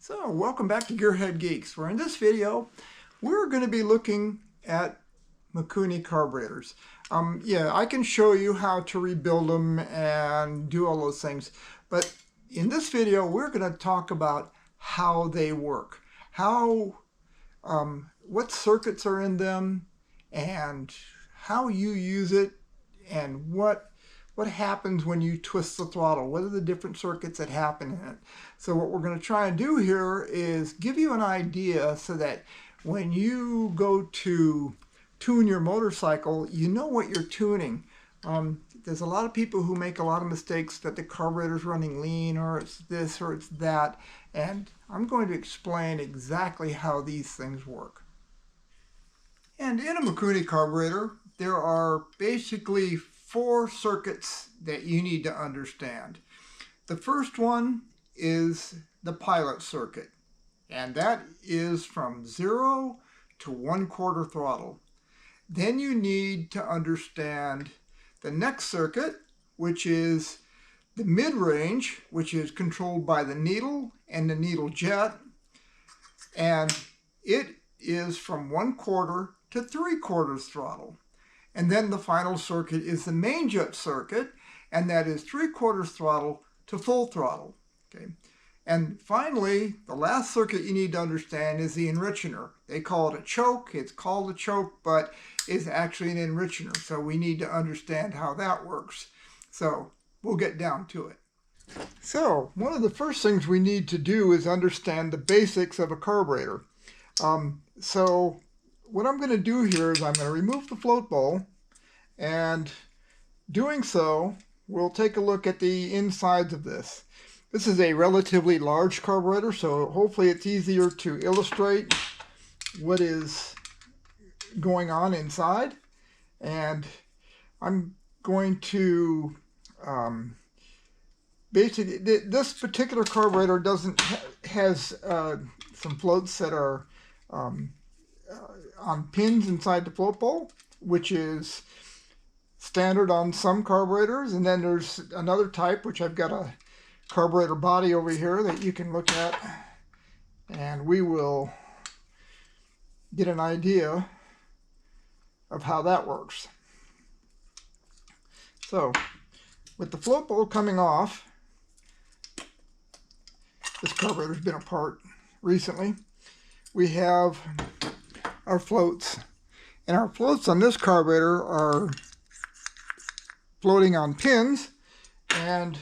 So welcome back to GearHeadGeeks, where in this video we're going to be looking at Mikuni carburetors. Yeah, I can show you how to rebuild them and do all those things, but in this video we're going to talk about how they work, what circuits are in them, and how you use it, and what happens when you twist the throttle. What are the different circuits that happen in it? So what we're going to try and do here is give you an idea so that when you go to tune your motorcycle, you know what you're tuning. There's a lot of people who make a lot of mistakes that the carburetor's running lean, or it's this or it's that, and I'm going to explain exactly how these things work. And in a Mikuni carburetor, there are basically 4 circuits that you need to understand. The first one is the pilot circuit, and that is from 0 to 1/4 throttle. Then you need to understand the next circuit, which is the mid-range, which is controlled by the needle and the needle jet, and it is from 1/4 to 3/4 throttle. And then the final circuit is the main jet circuit, and that is 3/4 throttle to full throttle. Okay. And finally, the last circuit you need to understand is the enricher. They call it a choke. It's called a choke, but it's actually an enricher. So we need to understand how that works. So we'll get down to it. So one of the first things we need to do is understand the basics of a carburetor. So what I'm going to do here is I'm going to remove the float bowl, and doing so, we'll take a look at the insides of this. This is a relatively large carburetor, so hopefully it's easier to illustrate what is going on inside. And I'm going to basically, this particular carburetor has some floats that are on pins inside the float bowl, which is standard on some carburetors. And then there's another type, which I've got a carburetor body over here that you can look at, and we will get an idea of how that works. So with the float bowl coming off, this carburetor's been apart recently, we have our floats, and our floats on this carburetor are floating on pins, and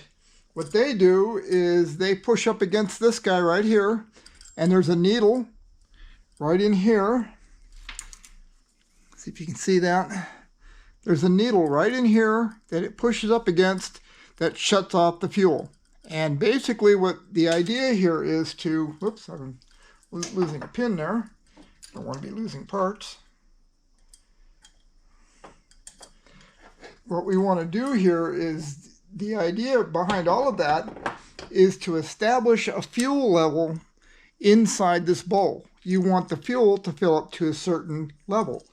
what they do is they push up against this guy right here, and there's a needle right in here. See if you can see that. There's a needle right in here that it pushes up against that shuts off the fuel. And basically what the idea here is to, whoops, I'm losing a pin there. Don't want to be losing parts. What we want to do here is, the idea behind all of that is to establish a fuel level inside this bowl. You want the fuel to fill up to a certain level.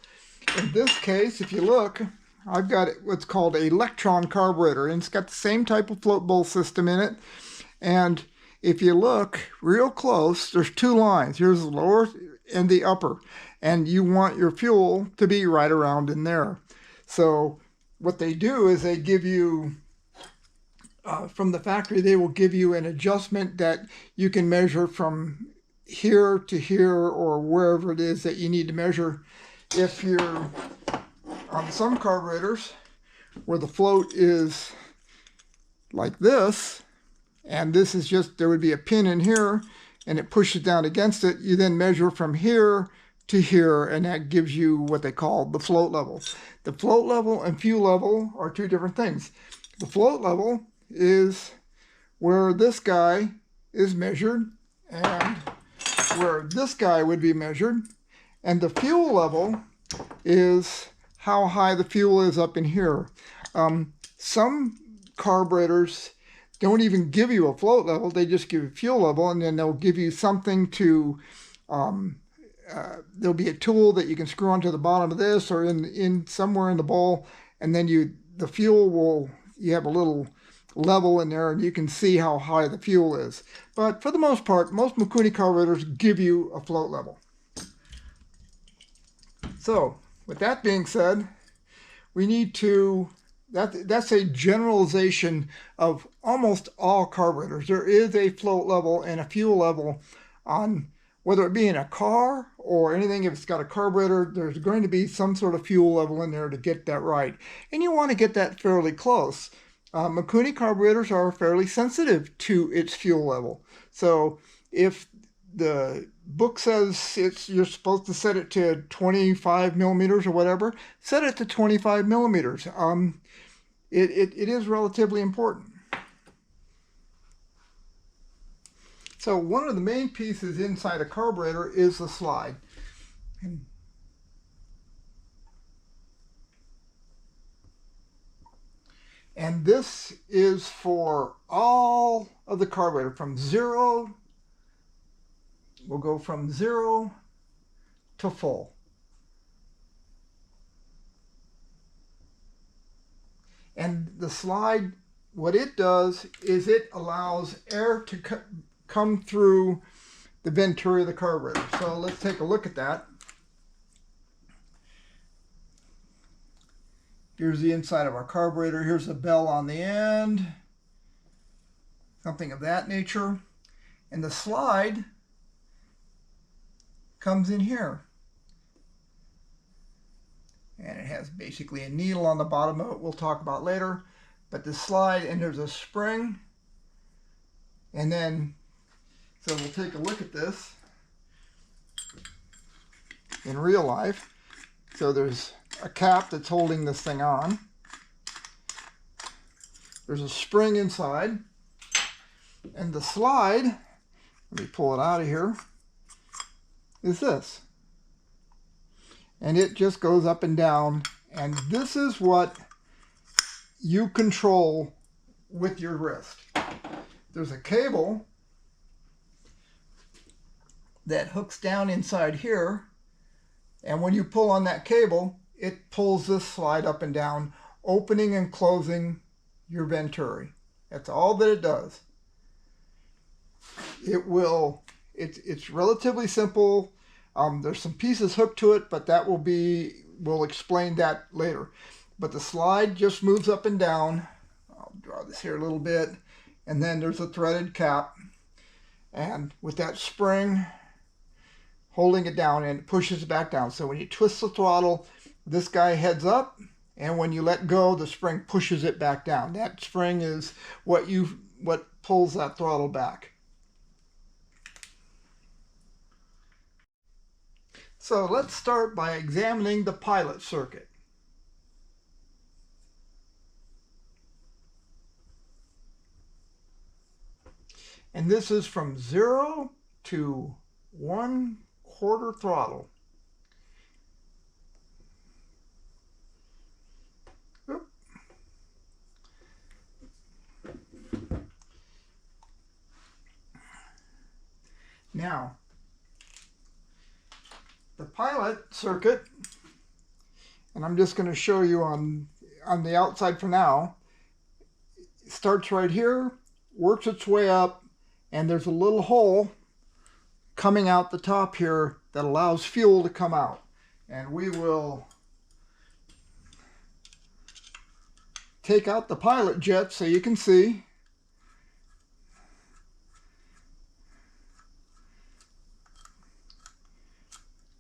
In this case, if you look, I've got what's called an electron carburetor, and it's got the same type of float bowl system in it. And if you look real close, there's 2 lines. Here's the lower and the upper, and you want your fuel to be right around in there. So what they do is they give you, from the factory, they will give you an adjustment that you can measure from here to here, or wherever it is that you need to measure. If you're on some carburetors where the float is like this, and this is just, there would be a pin in here, and it pushes down against it, you then measure from here to here, and that gives you what they call the float level. The float level and fuel level are 2 different things. The float level is where this guy is measured and where this guy would be measured, and the fuel level is how high the fuel is up in here. Some carburetors don't even give you a float level, they just give you fuel level, and then they'll give you something to, there'll be a tool that you can screw onto the bottom of this, or in somewhere in the bowl, and then the fuel will, you have a little level in there, and you can see how high the fuel is. But for the most part, most Mikuni carburetors give you a float level. So with that being said, we need to, that's a generalization of almost all carburetors. There is a float level and a fuel level on, whether it be in a car or anything. If it's got a carburetor, there's going to be some sort of fuel level in there to get that right. And you want to get that fairly close. Mikuni carburetors are fairly sensitive to its fuel level. So if the book says you're supposed to set it to 25 millimeters or whatever, set it to 25 millimeters. It is relatively important. So one of the main pieces inside a carburetor is the slide. And this is for all of the carburetor from zero. We'll go from 0 to full. And the slide, what it does is it allows air to come through the venturi of the carburetor. So let's take a look at that. Here's the inside of our carburetor. Here's a bell on the end, something of that nature. And the slide comes in here. And it has basically a needle on the bottom of it we'll talk about later. But the slide, and there's a spring. And then, so we'll take a look at this in real life. So there's a cap that's holding this thing on. There's a spring inside. And the slide, let me pull it out of here, is this. And it just goes up and down. And this is what you control with your wrist. There's a cable that hooks down inside here. And when you pull on that cable, it pulls this slide up and down, opening and closing your venturi. That's all that it does. It's relatively simple. There's some pieces hooked to it, but we'll explain that later. But the slide just moves up and down. I'll draw this here a little bit. And then there's a threaded cap. And with that spring holding it down, and it pushes it back down. So when you twist the throttle, this guy heads up. And when you let go, the spring pushes it back down. That spring is what pulls that throttle back. So let's start by examining the pilot circuit. And this is from 0 to 1/4 throttle. Oop. Now, the pilot circuit, and I'm just going to show you on the outside for now, it starts right here, works its way up, and there's a little hole coming out the top here that allows fuel to come out. And we will take out the pilot jet so you can see.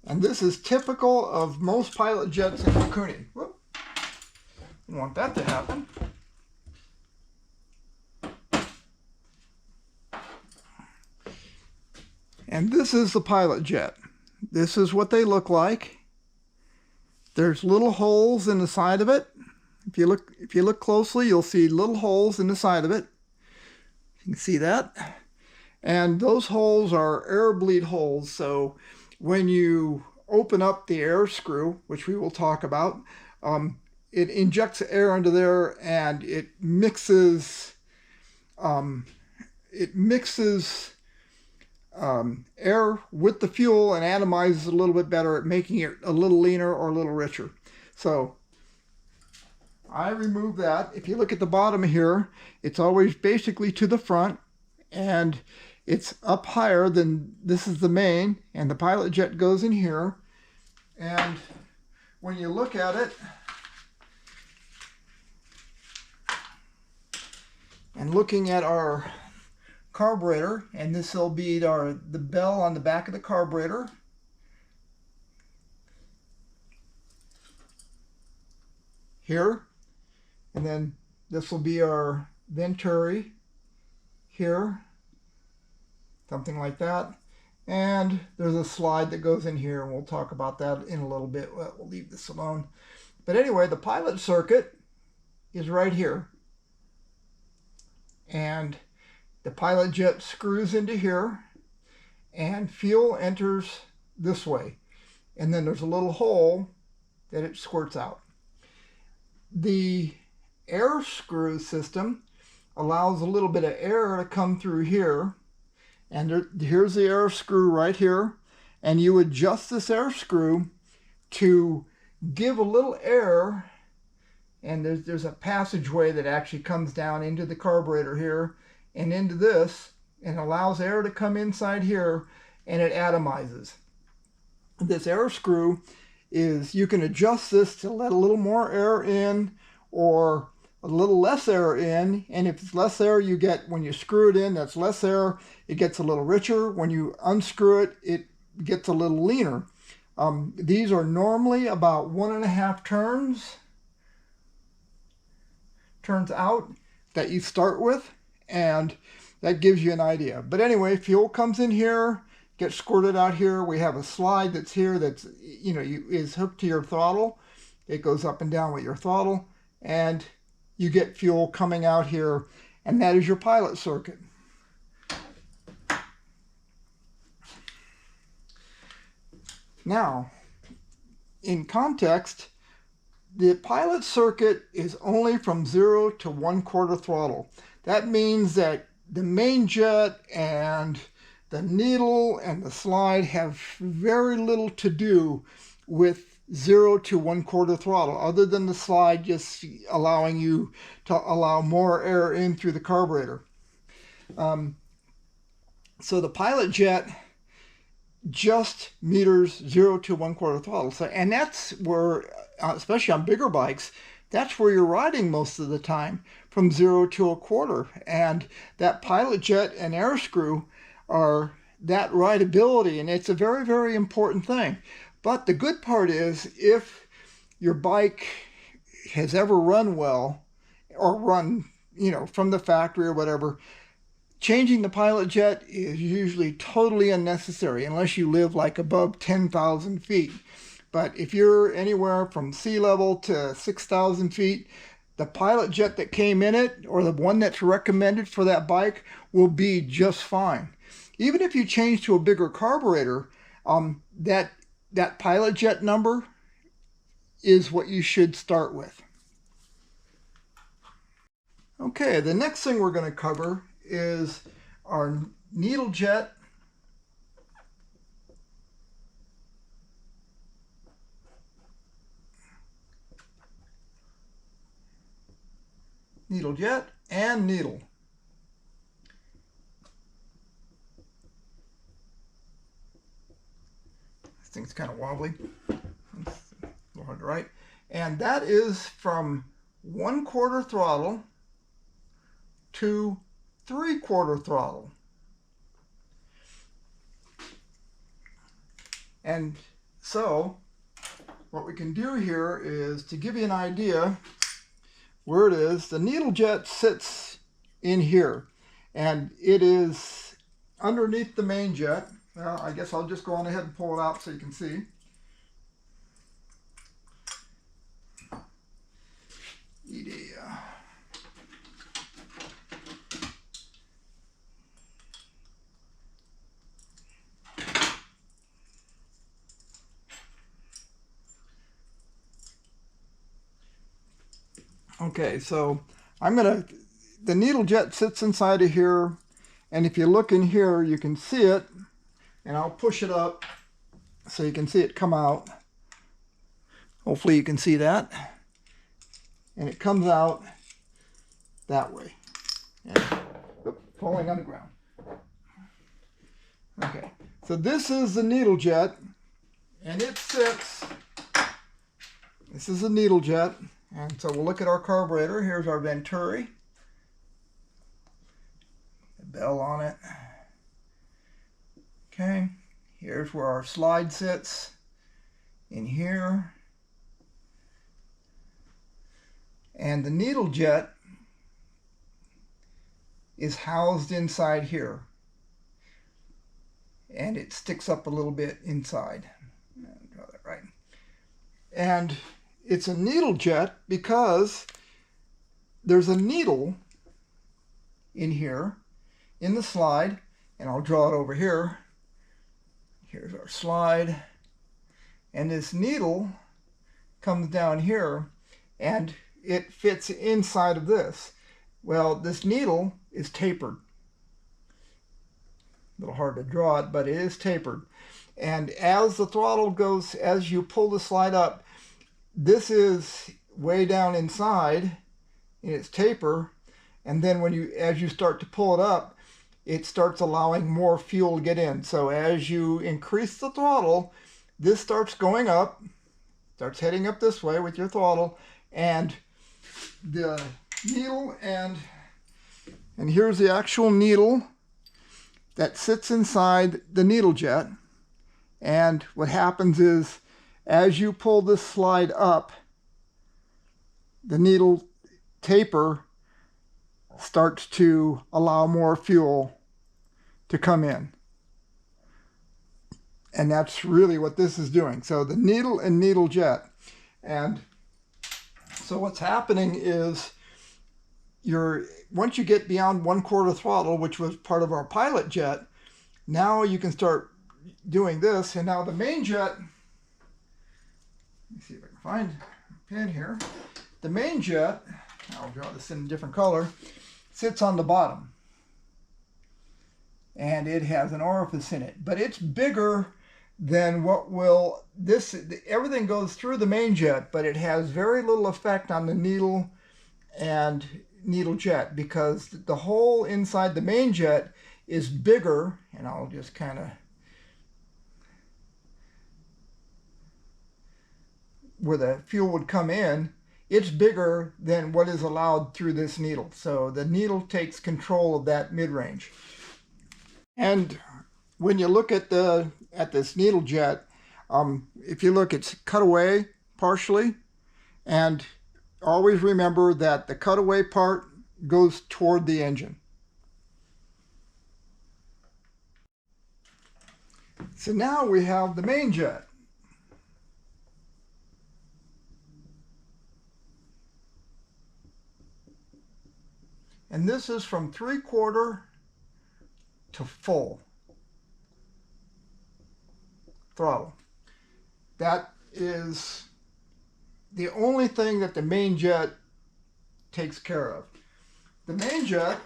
And this is typical of most pilot jets in Mikuni. Whoop. Don't want that to happen. And this is the pilot jet. This is what they look like. There's little holes in the side of it. If you look closely, you'll see little holes in the side of it. You can see that. And those holes are air bleed holes. So when you open up the air screw, which we will talk about, it injects air into there, and it mixes air with the fuel and atomizes it a little bit better at making it a little leaner or a little richer. So I remove that. If you look at the bottom here, it's always basically to the front, and it's up higher than this is the main, and the pilot jet goes in here. And when you look at it, and looking at our carburetor, and this will be the bell on the back of the carburetor. Here, and then this will be our venturi here, something like that. And there's a slide that goes in here, and we'll talk about that in a little bit. We'll leave this alone. But anyway, the pilot circuit is right here. And the pilot jet screws into here, and fuel enters this way. And then there's a little hole that it squirts out. The air screw system allows a little bit of air to come through here, and here's the air screw right here, and you adjust this air screw to give a little air, and there's a passageway that actually comes down into the carburetor here and into this, and allows air to come inside here, and it atomizes. This air screw is, you can adjust this to let a little more air in or a little less air in, and if it's less air, you get, when you screw it in, that's less air, it gets a little richer. When you unscrew it, it gets a little leaner. These are normally about 1.5 turns out that you start with, and that gives you an idea. But anyway, fuel comes in here, gets squirted out here. We have a slide that's here that's, is hooked to your throttle. It goes up and down with your throttle, and you get fuel coming out here, and that is your pilot circuit. Now, in context, the pilot circuit is only from 0 to 1/4 throttle. That means that the main jet and the needle and the slide have very little to do with 0 to 1/4 throttle, other than the slide just allowing you to allow more air in through the carburetor. So the pilot jet just meters 0 to 1/4 throttle. So, and that's where, especially on bigger bikes, that's where you're riding most of the time, from 0 to 1/4. And that pilot jet and air screw are that rideability, and it's a very, very important thing. But the good part is, if your bike has ever run well, or run, from the factory or whatever, changing the pilot jet is usually totally unnecessary unless you live like above 10,000 feet. But if you're anywhere from sea level to 6,000 feet, the pilot jet that came in it, or the one that's recommended for that bike, will be just fine. Even if you change to a bigger carburetor, that pilot jet number is what you should start with. Okay, the next thing we're going to cover is our needle jet and needle. This thing's kind of wobbly. It's a little hard to write. And that is from 1/4 throttle to 3/4 throttle. And so what we can do here is, to give you an idea where it is, the needle jet sits in here, and it is underneath the main jet. Well, I guess I'll just go on ahead and pull it out so you can see. Okay, so the needle jet sits inside of here, and if you look in here, you can see it, and I'll push it up so you can see it come out. Hopefully you can see that. and it comes out that way. And, falling on the ground. Okay, so this is the needle jet, and it sits, this is a needle jet, and so we'll look at our carburetor. Here's our venturi, the bell on it. Okay, here's where our slide sits, in here, and the needle jet is housed inside here, and it sticks up a little bit inside. Draw that right. And it's a needle jet because there's a needle in here in the slide, and I'll draw it over here. Here's our slide, and this needle comes down here and it fits inside of this. Well, this needle is tapered. A little hard to draw it, but it is tapered. And as the throttle goes, as you pull the slide up, this is way down inside in its taper, and then as you start to pull it up, it starts allowing more fuel to get in. So as you increase the throttle, this starts going up, starts heading up this way with your throttle, and the needle, and here's the actual needle that sits inside the needle jet. And what happens is, as you pull this slide up, the needle taper starts to allow more fuel to come in. And that's really what this is doing. So the needle and needle jet. And so what's happening is, once you get beyond 1/4 throttle, which was part of our pilot jet, now you can start doing this. And now the main jet, let me see if I can find a pen here. The main jet, I'll draw this in a different color, sits on the bottom. And it has an orifice in it, but it's bigger than everything goes through the main jet, but it has very little effect on the needle and needle jet, because the hole inside the main jet is bigger, and I'll just kind of, where the fuel would come in, it's bigger than what is allowed through this needle. So the needle takes control of that mid-range. And when you look at this needle jet, if you look, it's cut away partially, and always remember that the cutaway part goes toward the engine. So now we have the main jet. And this is from 3/4 to full throttle. That is the only thing that the main jet takes care of. The main jet,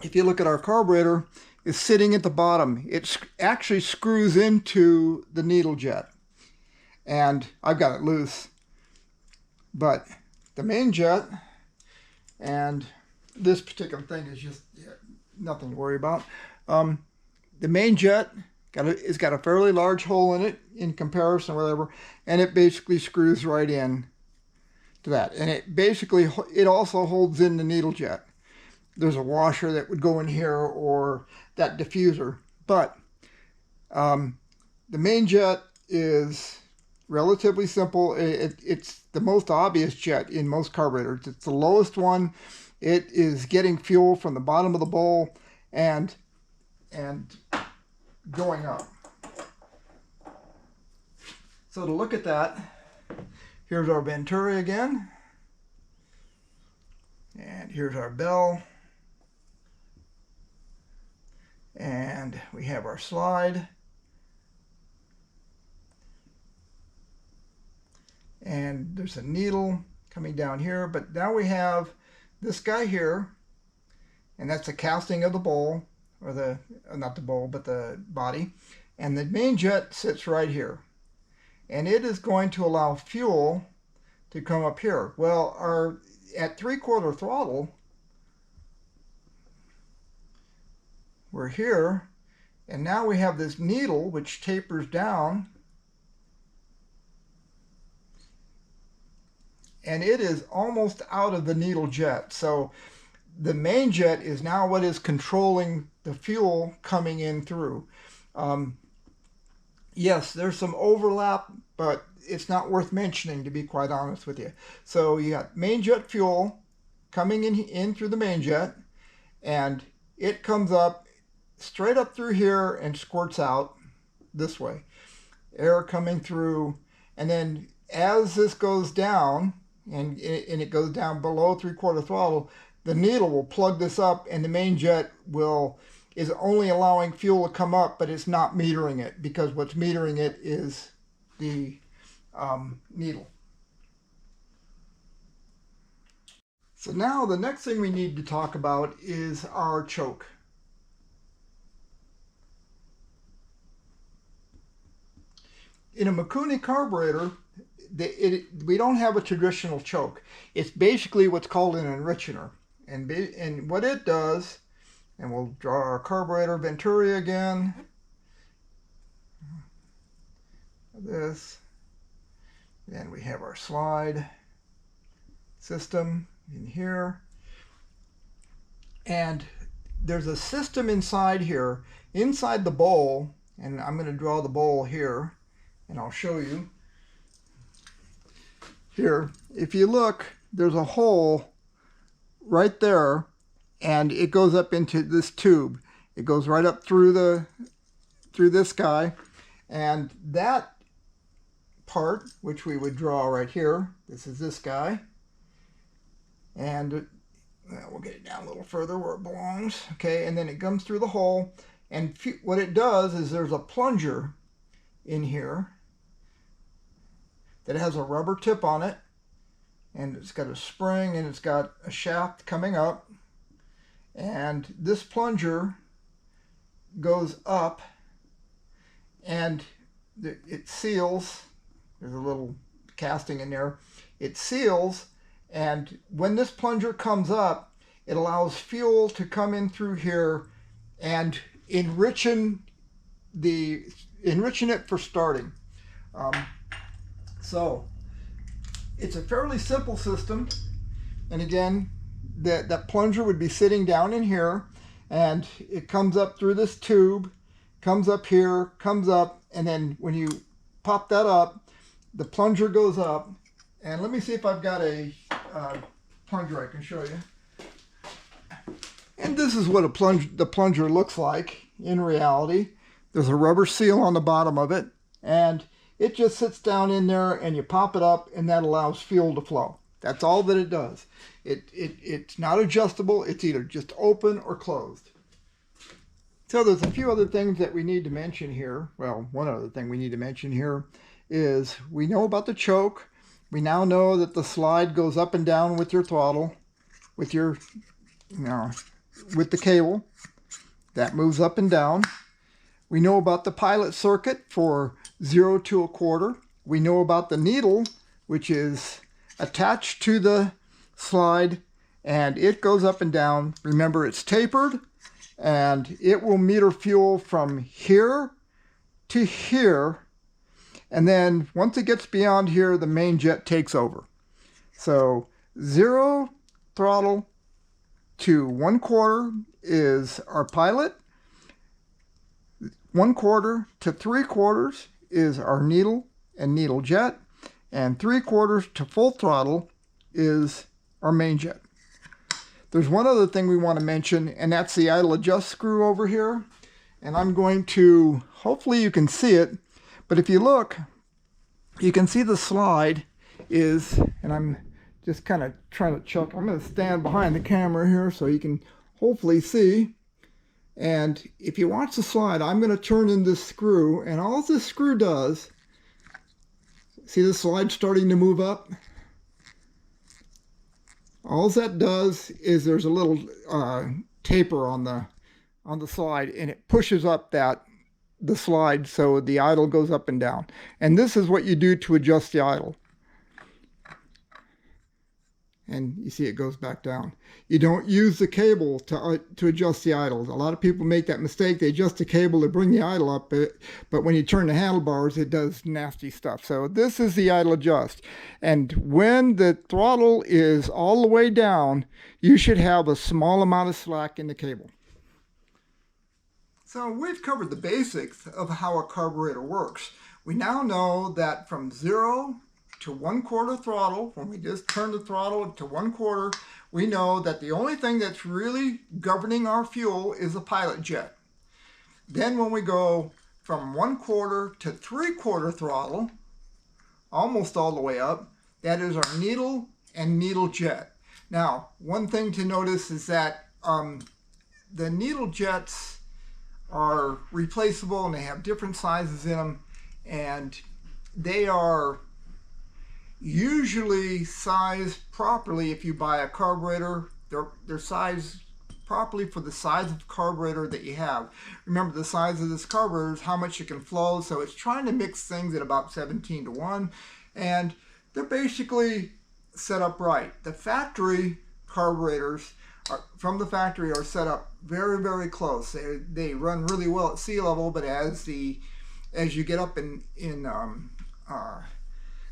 if you look at our carburetor, is sitting at the bottom. It actually screws into the needle jet, and I've got it loose. But the main jet, and this particular thing is just nothing to worry about. The main jet it's got a fairly large hole in it in comparison or whatever, and it basically screws right in to that. And it also holds in the needle jet. There's a washer that would go in here, or that diffuser. But the main jet is relatively simple. It's the most obvious jet in most carburetors. It's the lowest one. It is getting fuel from the bottom of the bowl and going up. So to look at that, here's our venturi again, and here's our bell, and we have our slide, and there's a needle coming down here. But now we have this guy here, and that's a casting of the bowl, or not the bowl, but the body. And the main jet sits right here. And it is going to allow fuel to come up here. Well, at 3/4 throttle, we're here, and now we have this needle which tapers down, and it is almost out of the needle jet. So the main jet is now what is controlling the fuel coming in through. Yes, there's some overlap, but it's not worth mentioning, to be quite honest with you. So you got main jet fuel coming in through the main jet, and it comes up straight up through here and squirts out this way. Air coming through, and then as this goes down, and it goes down below 3/4 throttle, the needle will plug this up, and the main jet is only allowing fuel to come up, but it's not metering it, because what's metering it is the needle. So now the next thing we need to talk about is our choke. In a Mikuni carburetor, we don't have a traditional choke. It's basically what's called an enrichener. And what it does, and we'll draw our carburetor venturi again. This. Then we have our slide system in here. And there's a system inside here, inside the bowl, and I'm going to draw the bowl here, and I'll show you. Here, if you look, there's a hole right there, and it goes up into this tube. It goes right up through this guy, and that part, which we would draw right here, this is this guy, and we'll get it down a little further where it belongs. Okay, and then it comes through the hole, and what it does is there's a plunger in here that has a rubber tip on it, and it's got a spring, and it's got a shaft coming up, and this plunger goes up, and it seals. There's a little casting in there. It seals, and when this plunger comes up, it allows fuel to come in through here and enriching it for starting. So it's a fairly simple system, and again, that plunger would be sitting down in here, and it comes up through this tube, comes up here, comes up, and then when you pop that up, the plunger goes up. And let me see if I've got a plunger I can show you. And this is what the plunger looks like in reality. There's a rubber seal on the bottom of it, and it just sits down in there, and you pop it up, and that allows fuel to flow. That's all that it does. It's not adjustable. It's either just open or closed. So there's a few other things that we need to mention here. Well, one other thing we need to mention here is we know about the choke. We now know that the slide goes up and down with your throttle, with the cable. That moves up and down. We know about the pilot circuit for 0 to 1/4. We know about the needle, which is attached to the slide, and it goes up and down. Remember, it's tapered, and it will meter fuel from here to here, and then once it gets beyond here, the main jet takes over. So 0 throttle to 1/4 is our pilot. 1/4 to 3/4 is our needle and needle jet, and 3/4 to full throttle is our main jet. There's one other thing we want to mention, and that's the idle adjust screw over here. And I'm going to, hopefully you can see it, but if you look, you can see the slide is, and I'm just kind of trying to chuck, I'm going to stand behind the camera here so you can hopefully see. And if you watch the slide, I'm going to turn in this screw, and all this screw does, see the slide starting to move up? All that does is there's a little taper on the slide, and it pushes up the slide so the idle goes up and down. And this is what you do to adjust the idle. and you see it goes back down. You don't use the cable to adjust the idle. A lot of people make that mistake. They adjust the cable to bring the idle up, but when you turn the handlebars, it does nasty stuff. So this is the idle adjust. And when the throttle is all the way down, you should have a small amount of slack in the cable. So we've covered the basics of how a carburetor works. We now know that from 0 to 1/4 throttle, when we just turn the throttle to 1/4, we know that the only thing that's really governing our fuel is the pilot jet. Then when we go from 1/4 to 3/4 throttle, almost all the way up, that is our needle and needle jet. Now, one thing to notice is that the needle jets are replaceable and they have different sizes in them, and they are usually sized properly. If you buy a carburetor, they're sized properly for the size of carburetor that you have. Remember, the size of this carburetor is how much it can flow, so it's trying to mix things at about 17 to 1, and they're basically set up right. The factory carburetors from the factory are set up very, very close. They run really well at sea level, but as you get up in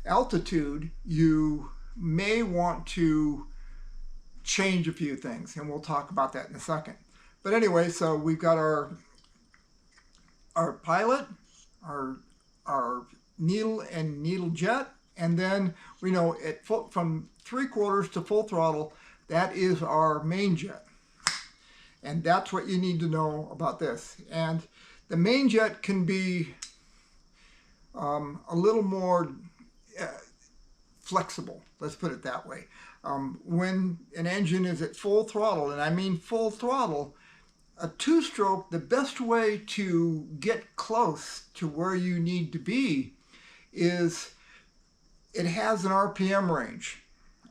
altitude, you may want to change a few things, and we'll talk about that in a second. But anyway, so we've got our pilot, our needle and needle jet, and then we know from 3/4 to full throttle, that is our main jet. And that's what you need to know about this. And the main jet can be a little more flexible, let's put it that way. When an engine is at full throttle, and I mean full throttle, a two-stroke, the best way to get close to where you need to be is it has an RPM range.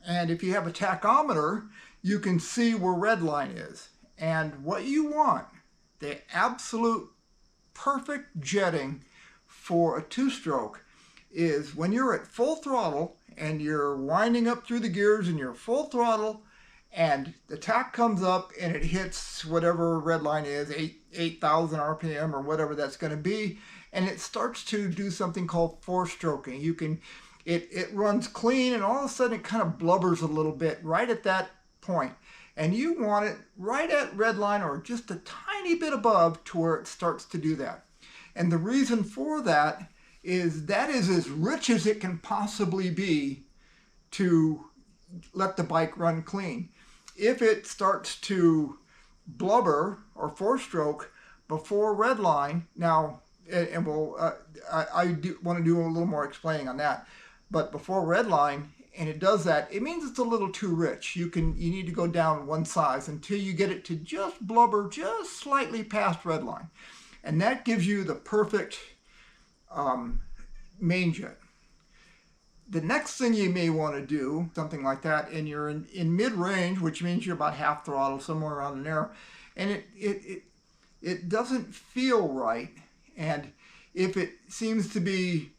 And if you have a tachometer, you can see where red line is. And what you want, the absolute perfect jetting for a two-stroke, is when you're at full throttle and you're winding up through the gears and you're full throttle and the tach comes up and it hits whatever red line is, 8,000 RPM or whatever that's going to be, and it starts to do something called four-stroking. It runs clean, and all of a sudden it kind of blubbers a little bit right at that point. And you want it right at red line or just a tiny bit above to where it starts to do that. And the reason for that is as rich as it can possibly be to let the bike run clean. If it starts to blubber or four-stroke before red line, now, and I do want to do a little more explaining on that, but before red line, and it does that, it means it's a little too rich. You need to go down one size until you get it to just blubber just slightly past red line. And that gives you the perfect main jet. The next thing you may want to do, something like that, and you're in mid-range, which means you're about half throttle, somewhere around in there, and it doesn't feel right. And if it seems to be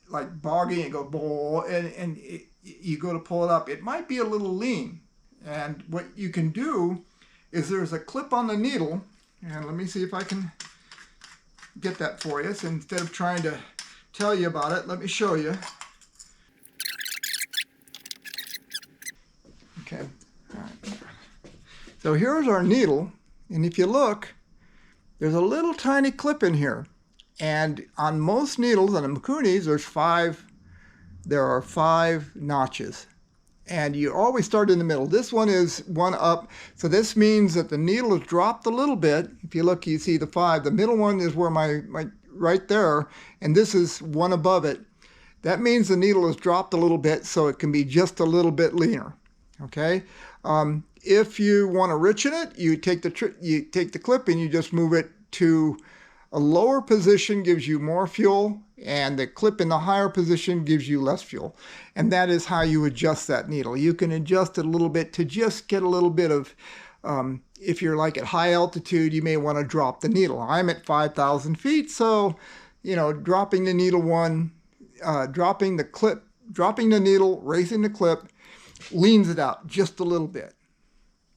like boggy and go bowl, and you go to pull it up, it might be a little lean. And what you can do is there's a clip on the needle, and let me see if I can get that for you. So instead of trying to tell you about it, let me show you. Okay. All right. So here's our needle, and if you look, there's a little tiny clip in here. And on most needles, on the Mikunis, there are 5 notches. And you always start in the middle. This one is one up, so this means that the needle is dropped a little bit. If you look, you see the 5. The middle one is where my right there, and this is one above it. That means the needle is dropped a little bit, so it can be just a little bit leaner. Okay. If you want to richen it, you take the clip and you just move it to a lower position, gives you more fuel, and the clip in the higher position gives you less fuel. And that is how you adjust that needle. You can adjust it a little bit to just get a little bit of, if you're like at high altitude, you may want to drop the needle. I'm at 5,000 feet, so, dropping the needle dropping the needle, raising the clip leans it out just a little bit.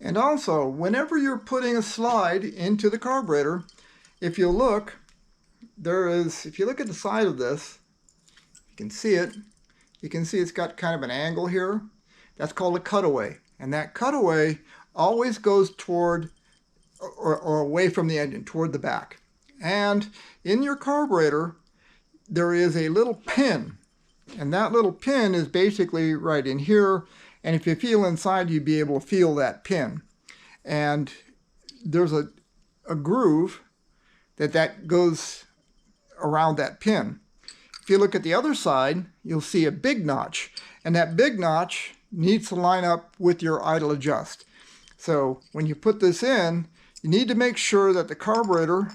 And also, whenever you're putting a slide into the carburetor, if you look, if you look at the side of this, you can see it. You can see it's got kind of an angle here. That's called a cutaway. And that cutaway always goes toward or away from the engine, toward the back. And in your carburetor, there is a little pin. And that little pin is basically right in here. And if you feel inside, you'd be able to feel that pin. And there's a groove that goes around that pin. If you look at the other side, you'll see a big notch. And that big notch needs to line up with your idle adjust. So when you put this in, you need to make sure that the carburetor,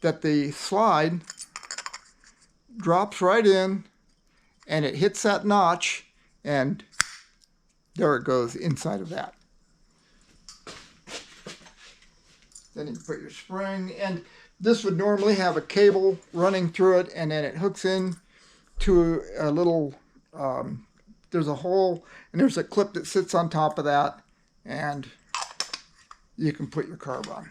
that the slide drops right in and it hits that notch, and there it goes inside of that. Then you put your spring, and this would normally have a cable running through it, and then it hooks in to a little, there's a hole, and there's a clip that sits on top of that, and you can put your carb on.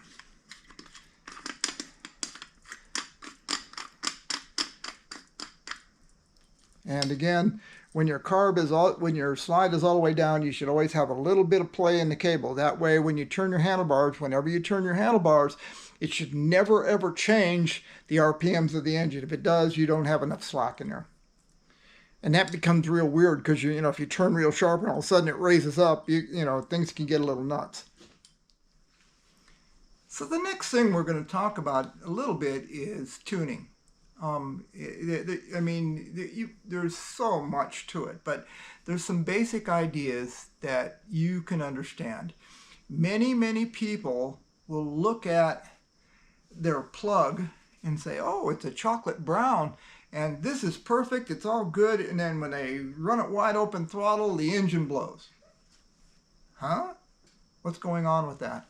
And again, when your slide is all the way down, you should always have a little bit of play in the cable. That way, when you turn your handlebars, whenever you turn your handlebars, it should never ever change the RPMs of the engine. If it does, you don't have enough slack in there. And that becomes real weird because if you turn real sharp and all of a sudden it raises up, things can get a little nuts. So the next thing we're going to talk about a little bit is tuning. There's so much to it, but there's some basic ideas that you can understand. Many people will look at their plug and say, oh, it's a chocolate brown, and this is perfect, it's all good, and then when they run it wide open throttle, the engine blows. Huh? What's going on with that?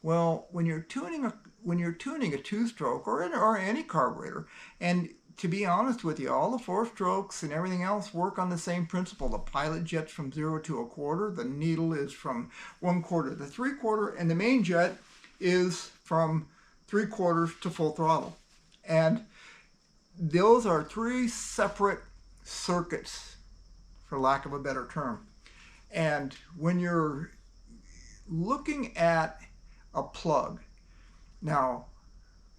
Well, when you're tuning a two-stroke or any carburetor, and to be honest with you, all the four-strokes and everything else work on the same principle. The pilot jet's from 0 to 1/4, the needle is from 1/4 to 3/4, and the main jet is from 3/4 to full throttle. And those are three separate circuits, for lack of a better term. And when you're looking at a plug, now,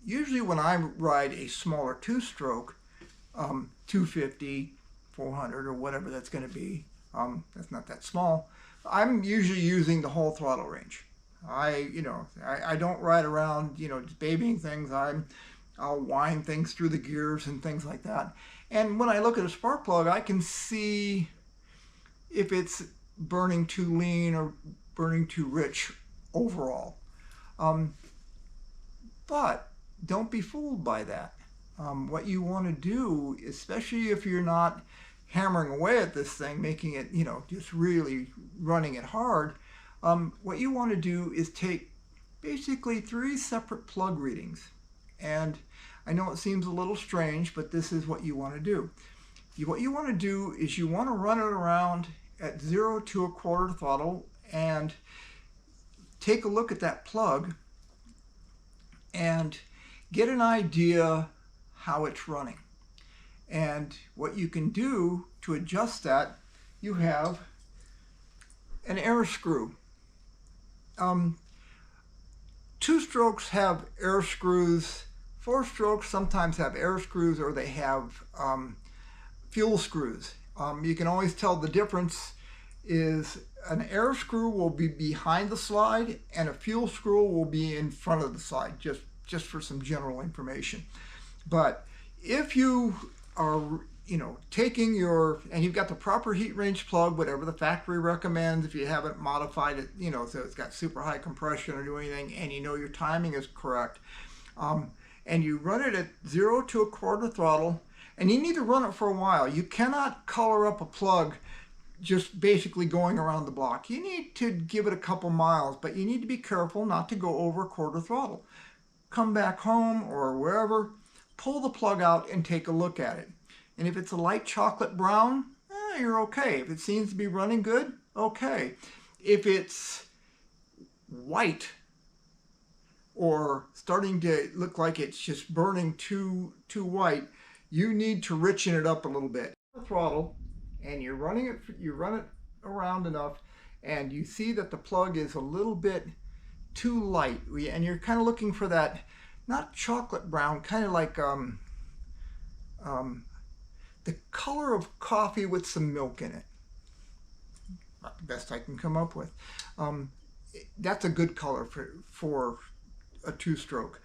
usually when I ride a smaller two-stroke, 250, 400, or whatever that's going to be, that's not that small, I'm usually using the whole throttle range. I don't ride around, just babying things. I'll wind things through the gears and things like that. And when I look at a spark plug, I can see if it's burning too lean or burning too rich overall. But don't be fooled by that. What you want to do, especially if you're not hammering away at this thing, making it, just really running it hard, what you want to do is take basically 3 separate plug readings. And I know it seems a little strange, but this is what you want to do. What you want to do is you want to run it around at 0 to 1/4 throttle and take a look at that plug and get an idea how it's running. And what you can do to adjust that, you have an air screw. Two-strokes have air screws. Four-strokes sometimes have air screws, or they have fuel screws. You can always tell the difference is an air screw will be behind the slide and a fuel screw will be in front of the slide, just for some general information. But if you are taking and you've got the proper heat range plug, whatever the factory recommends, if you haven't modified it, so it's got super high compression or do anything, and your timing is correct, and you run it at 0 to 1/4 throttle, and you need to run it for a while. You cannot color up a plug just basically going around the block. You need to give it a couple miles, but you need to be careful not to go over 1/4 throttle. Come back home or wherever, pull the plug out and take a look at it. And if it's a light chocolate brown, you're okay. If it seems to be running good, okay. If it's white or starting to look like it's just burning too white, you need to richen it up a little bit. The throttle, and you run it around enough, and you see that the plug is a little bit too light, and you're kind of looking for that, not chocolate brown, kind of like the color of coffee with some milk in it. Not the best I can come up with. That's a good color for a two-stroke.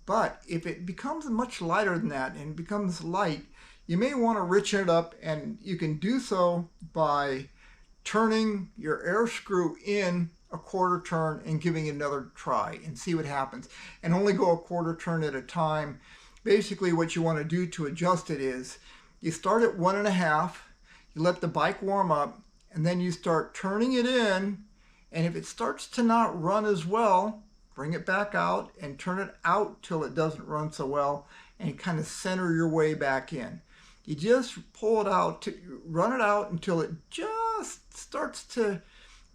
But if it becomes much lighter than that and becomes light, you may want to richen it up, and you can do so by turning your air screw in a quarter turn and giving it another try and see what happens. And only go a quarter turn at a time. Basically what you want to do to adjust it is you start at 1.5, you let the bike warm up, and then you start turning it in, and if it starts to not run as well, bring it back out and turn it out till it doesn't run so well, and kind of center your way back in. You just pull it out, run it out until it just starts to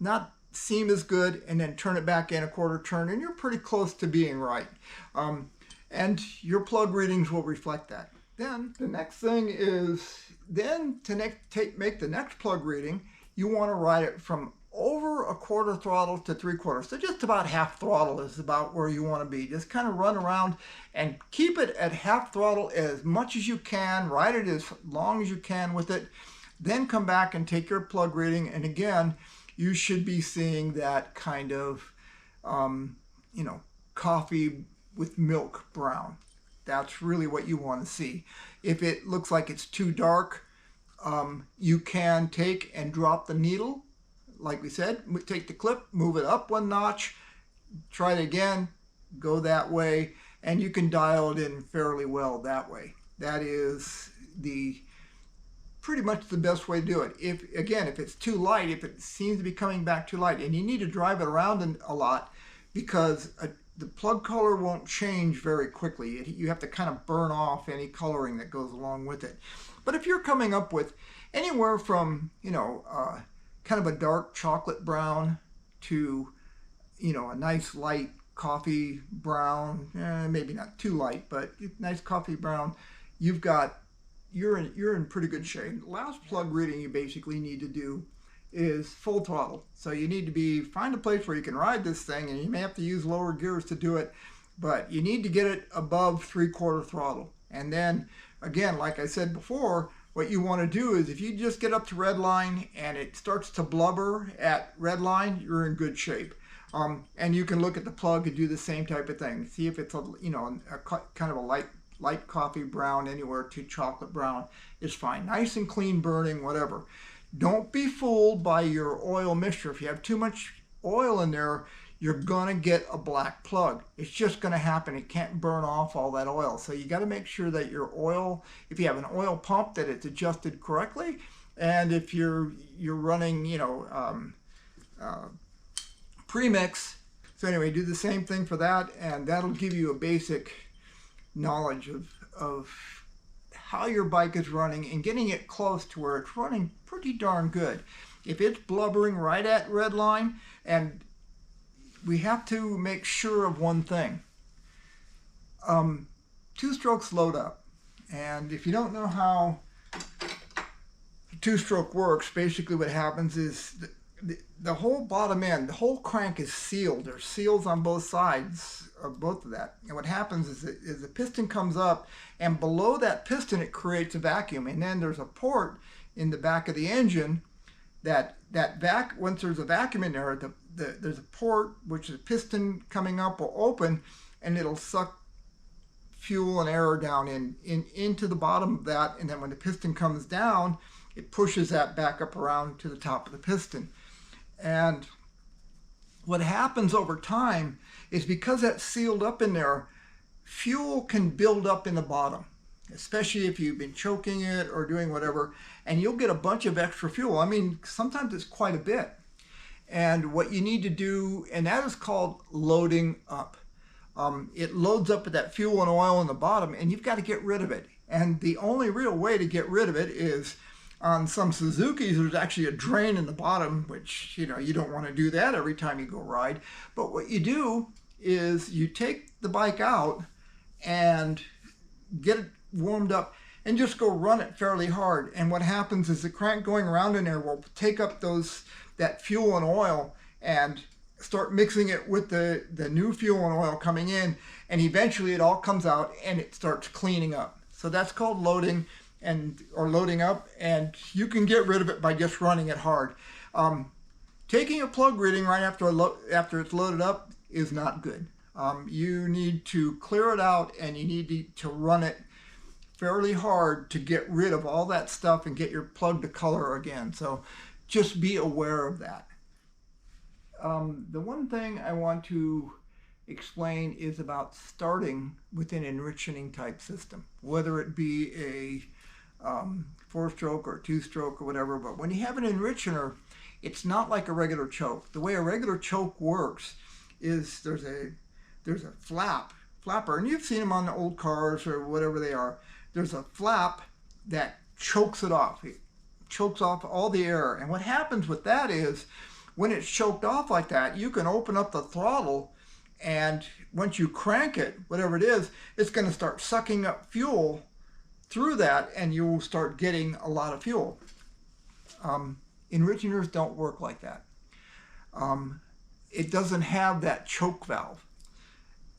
not seem as good, and then turn it back in a quarter turn, and you're pretty close to being right. And your plug readings will reflect that. Then the next thing is, then to make the next plug reading, you want to ride it from over a quarter throttle to 3/4. So just about half throttle is about where you want to be. Just kind of run around and keep it at half throttle as much as you can. Ride it as long as you can with it. Then come back and take your plug reading. And again, you should be seeing that kind of, coffee with milk brown. That's really what you want to see. If it looks like it's too dark, you can take and drop the needle. Like we said, take the clip, move it up 1 notch, try it again, go that way, and you can dial it in fairly well that way. That is pretty much the best way to do it. If it's too light, if it seems to be coming back too light, and you need to drive it around a lot, because the plug color won't change very quickly. You have to kind of burn off any coloring that goes along with it. But if you're coming up with anywhere from, kind of a dark chocolate brown to, a nice light coffee brown, maybe not too light, but nice coffee brown, you're in pretty good shape. The last plug reading you basically need to do is full throttle. So you need to find a place where you can ride this thing, and you may have to use lower gears to do it, but you need to get it above 3/4 throttle. And then again, like I said before, what you want to do is if you just get up to red line and it starts to blubber at red line, you're in good shape. And you can look at the plug and do the same type of thing. See if it's a kind of a light coffee brown, anywhere to chocolate brown is fine. Nice and clean burning, whatever. Don't be fooled by your oil mixture. If you have too much oil in there, you're gonna get a black plug. It's just gonna happen. It can't burn off all that oil. So you gotta make sure that your oil, if you have an oil pump, that it's adjusted correctly. And if you're running, premix. So anyway, do the same thing for that, and that'll give you a basic knowledge of how your bike is running and getting it close to where it's running pretty darn good. If it's blubbering right at red line, and we have to make sure of one thing. Two-strokes load up. And if you don't know how two-stroke works, basically what happens is the whole bottom end, the whole crank is sealed. There's seals on both sides of both of that. And what happens is the piston comes up, and below that piston it creates a vacuum. And then there's a port in the back of the engine once there's a vacuum in there, there's a port which is a piston coming up will open, and it'll suck fuel and air down into the bottom of that, and then when the piston comes down, it pushes that back up around to the top of the piston. And what happens over time is, because that's sealed up in there, fuel can build up in the bottom, especially if you've been choking it or doing whatever, and you'll get a bunch of extra fuel. I mean, sometimes it's quite a bit. And what you need to do, and that is called loading up. It loads up with that fuel and oil in the bottom, and you've got to get rid of it. And the only real way to get rid of it is On some Suzukis, there's actually a drain in the bottom, which, you know, you don't want to do that every time you go ride. But what you do is you take the bike out and get it warmed up and just go run it fairly hard. And what happens is the crank going around in there will take up that fuel and oil and start mixing it with the new fuel and oil coming in, and eventually it all comes out and it starts cleaning up. So that's called loading or loading up, and you can get rid of it by just running it hard. Taking a plug reading right after it's loaded up is not good. You need to clear it out, and you need to run it fairly hard to get rid of all that stuff and get your plug to color again. So just be aware of that. The one thing I want to explain is about starting with an enriching type system, whether it be a 4-stroke or 2-stroke or whatever. But when you have an enricher, it's not like a regular choke. The way a regular choke works is there's a flapper, and you've seen them on the old cars or whatever they are. There's a flap that chokes it off. It chokes off all the air. And what happens with that is when it's choked off like that, you can open up the throttle, and once you crank it, whatever it is, it's going to start sucking up fuel through that, and you'll start getting a lot of fuel. Enrichers don't work like that. It doesn't have that choke valve.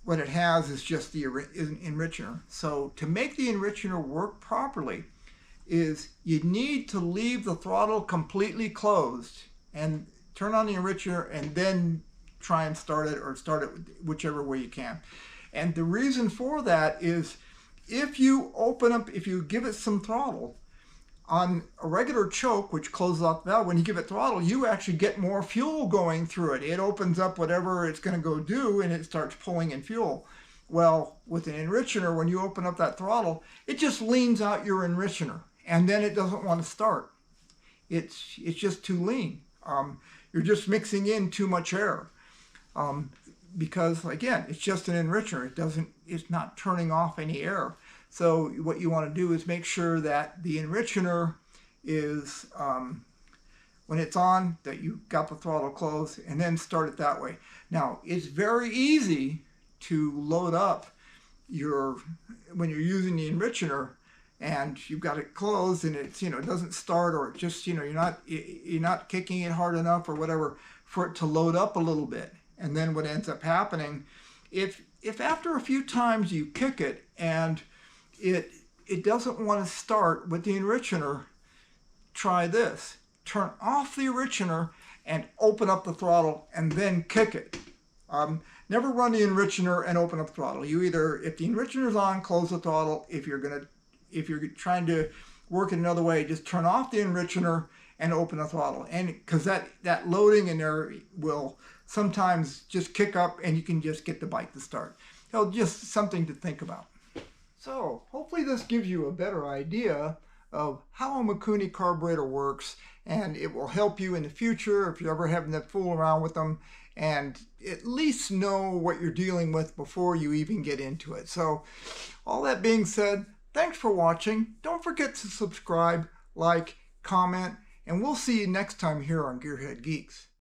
What it has is just the enricher. So to make the enricher work properly is you need to leave the throttle completely closed and turn on the enricher and then try and start it, or start it whichever way you can. And the reason for that is if you give it some throttle, on a regular choke, which closes off the valve, when you give it throttle, you actually get more fuel going through it. It opens up whatever it's going to go do, and it starts pulling in fuel. Well, with an enricher, when you open up that throttle, it just leans out your enricher, and then it doesn't want to start. It's just too lean. You're just mixing in too much air. Because again, it's just an enricher. It's not turning off any air. So what you want to do is make sure that the enricher is, when it's on, that you got the throttle closed, and then start it that way. Now, it's very easy to load up when you're using the enricher and you've got it closed and it's, it doesn't start, or it just, you're not kicking it hard enough or whatever for it to load up a little bit. And then what ends up happening, if after a few times you kick it and it doesn't want to start with the enricher, try this. Turn off the enricher and open up the throttle and then kick it. Never run the enricher and open up the throttle. You either, if the enricher is on, close the throttle. If you're trying to work it another way, just turn off the enricher and open the throttle. And because that loading in there will sometimes just kick up and you can just get the bike to start. So just something to think about. So hopefully this gives you a better idea of how a Mikuni carburetor works, and it will help you in the future if you're ever having to fool around with them, and at least know what you're dealing with before you even get into it. So all that being said, thanks for watching. Don't forget to subscribe, like, comment, and we'll see you next time here on GearHeadGeeks.